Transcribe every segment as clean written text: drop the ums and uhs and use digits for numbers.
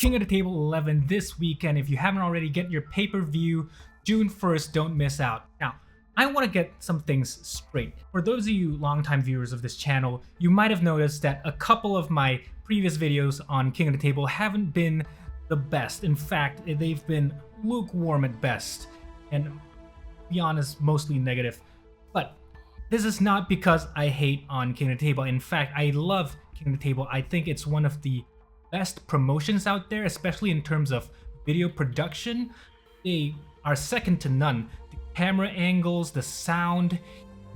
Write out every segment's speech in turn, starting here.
King of the Table 11 this weekend. If you haven't already, get your pay-per-view June 1st. Don't miss out. Now, I want to get some things straight. For those of you longtime viewers of this channel, you might have noticed that a couple of my previous videos on King of the Table haven't been the best. In fact, they've been lukewarm at best, and to be honest, mostly negative. But this is not because I hate on King of the Table. In fact, I love King of the Table. I think it's one of the best promotions out there, especially in terms of video production. They are second to none. The camera angles, the sound,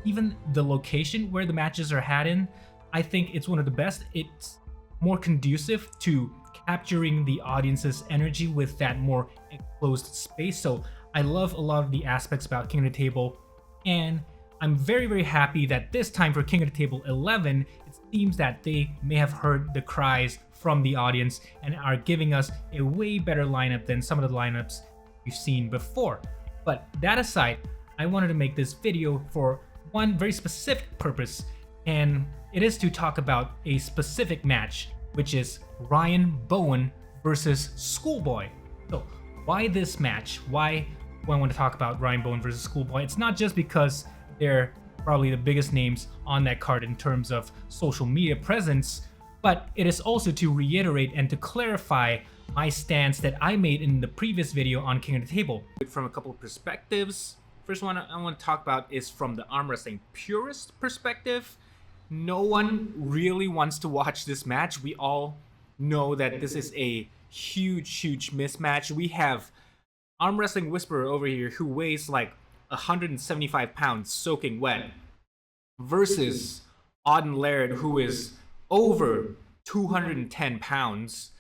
even the location where the matches are had in, I think it's one of the best. It's more conducive to capturing the audience's energy with that more enclosed space. So I love a lot of the aspects about King of the Table, and I'm very, very happy that this time for King of the Table 11, it seems that they may have heard the cries from the audience and are giving us a way better lineup than some of the lineups we've seen before. But that aside, I wanted to make this video for one very specific purpose, and it is to talk about a specific match, which is Ryan Bowen versus Schoolboy. So why this match? Why do I want to talk about Ryan Bowen versus Schoolboy? It's not just because they're probably the biggest names on that card in terms of social media presence, but it is also to reiterate and to clarify my stance that I made in the previous video on King of the Table. From a couple of perspectives. First one I want to talk about is from the arm wrestling purist perspective. No one really wants to watch this match. We all know that this is a huge mismatch. We have arm wrestling whisperer over here who weighs like 175 pounds soaking wet versus Auden Larratt, who is over 210 pounds.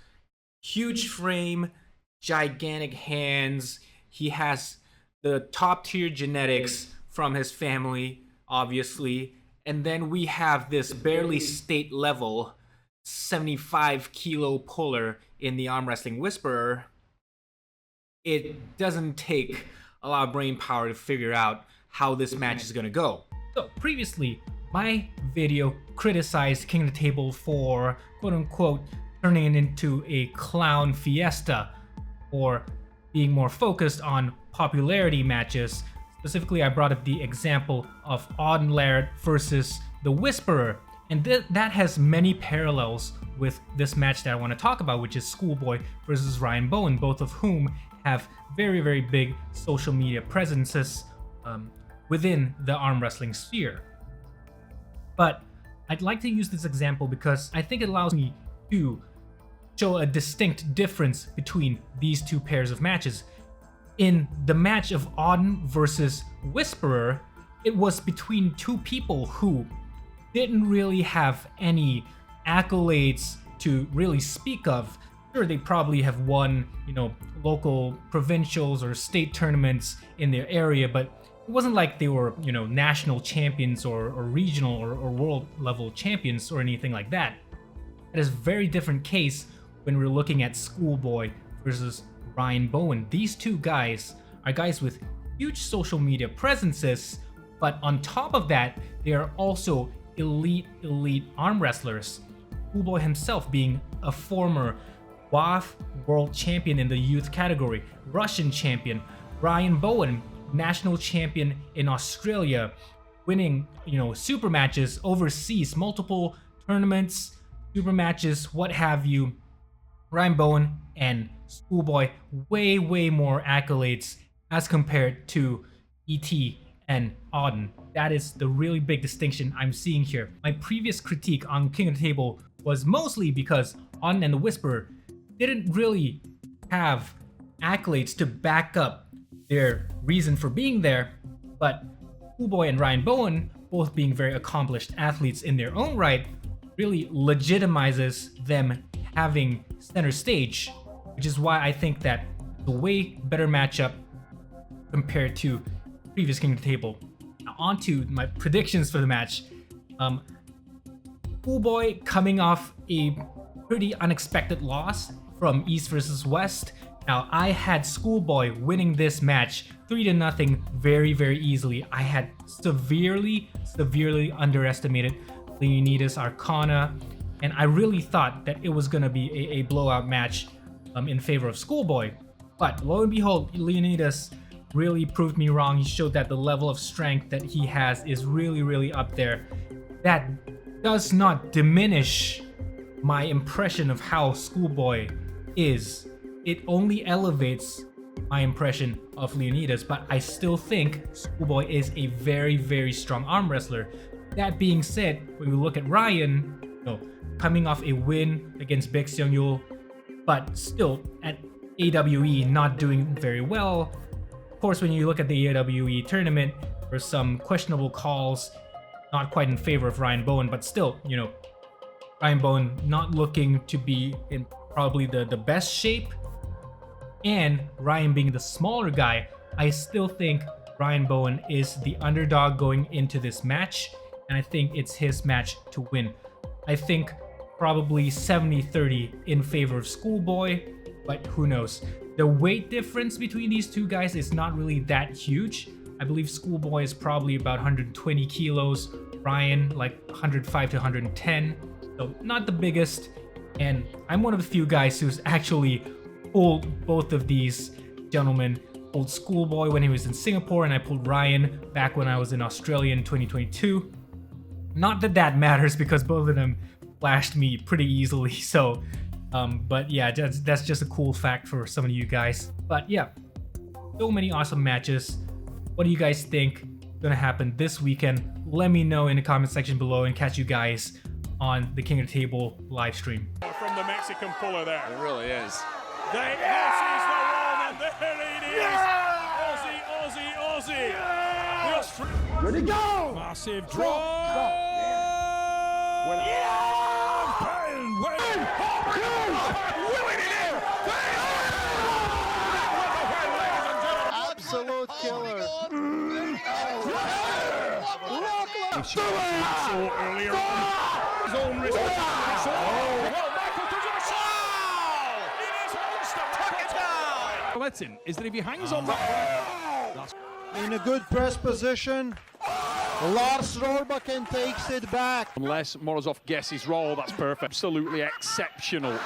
Huge frame, gigantic hands. He has the top tier genetics from his family, obviously. And then we have this barely state level 75 kilo puller in the arm wrestling whisperer. It doesn't take a lot of brain power to figure out how this match is gonna go. So previously, my video criticized King of the Table for quote unquote turning it into a clown fiesta or being more focused on popularity matches. Specifically, I brought up the example of Auden Larratt versus the Whisperer, and that has many parallels with this match that I want to talk about, which is Schoolboy versus Ryan Bowen, both of whom have very big social media presences within the arm wrestling sphere. But I'd like to use this example because I think it allows me to show a distinct difference between these two pairs of matches. In the match of Auden versus Whisperer, it was between two people who didn't really have any accolades to really speak of. Sure, they probably have won, local provincials or state tournaments in their area, but it wasn't like they were, national champions or regional or world level champions or anything like that. That is a very different case when we're looking at Schoolboy versus Ryan Bowen. These two guys are guys with huge social media presences, but on top of that, they are also elite arm wrestlers. Schoolboy himself being a former WAF world champion in the youth category, Russian champion. Ryan Bowen, national champion in Australia, winning, super matches overseas, multiple tournaments, super matches, what have you. Ryan Bowen and Schoolboy, way more accolades as compared to ET and Auden. That is the really big distinction I'm seeing here. My previous critique on King of the Table was mostly because Auden and the Whisperer didn't really have accolades to back up their reason for being there, but Schoolboy and Ryan Bowen, both being very accomplished athletes in their own right, really legitimizes them having center stage, which is why I think that the way better matchup compared to previous King of the Table. Now on to my predictions for the match. Schoolboy coming off a pretty unexpected loss from East versus West. Now I had Schoolboy winning this match 3-0 very easily. I had severely underestimated Leonidas Arcana, and I really thought that it was gonna be a blowout match. in favor of Schoolboy. But lo and behold, Leonidas really proved me wrong. He showed that the level of strength that he has is really, really up there. That does not diminish my impression of how Schoolboy is. It only elevates my impression of Leonidas, but I still think Schoolboy is a very, very strong arm wrestler. That being said, when we look at Ryan, coming off a win against Beziazykov, but still at AWE not doing very well. Of course, when you look at the AWE tournament, there's some questionable calls, not quite in favor of Ryan Bowen, but still, Ryan Bowen not looking to be in probably the best shape. And Ryan being the smaller guy, I still think Ryan Bowen is the underdog going into this match, and I think it's his match to win. I think probably 70-30 in favor of Schoolboy, but who knows. The weight difference between these two guys is not really that huge. I believe Schoolboy is probably about 120 kilos, Ryan like 105 to 110, so not the biggest. And I'm one of the few guys who's actually pulled both of these gentlemen. Pulled Schoolboy when he was in Singapore, and I pulled Ryan back when I was in Australia in 2022. Not that that matters, because both of them flashed me pretty easily, so but yeah, that's just a cool fact for some of you guys. But yeah, so many awesome matches. What do you guys think gonna happen this weekend? Let me know in the comment section below, and catch you guys on the King of the Table live stream. From the Mexican puller there. It really is. Aussie is the one, and there it is. Aussie. Yeah! Ready to go! Massive draw. Absolute killer. So earlier on. His own wrist. Laletin is that if he hangs on that In a good press position, Lars Rørbakken takes it back. unless Morozov guesses roll, that's perfect. Absolutely exceptional.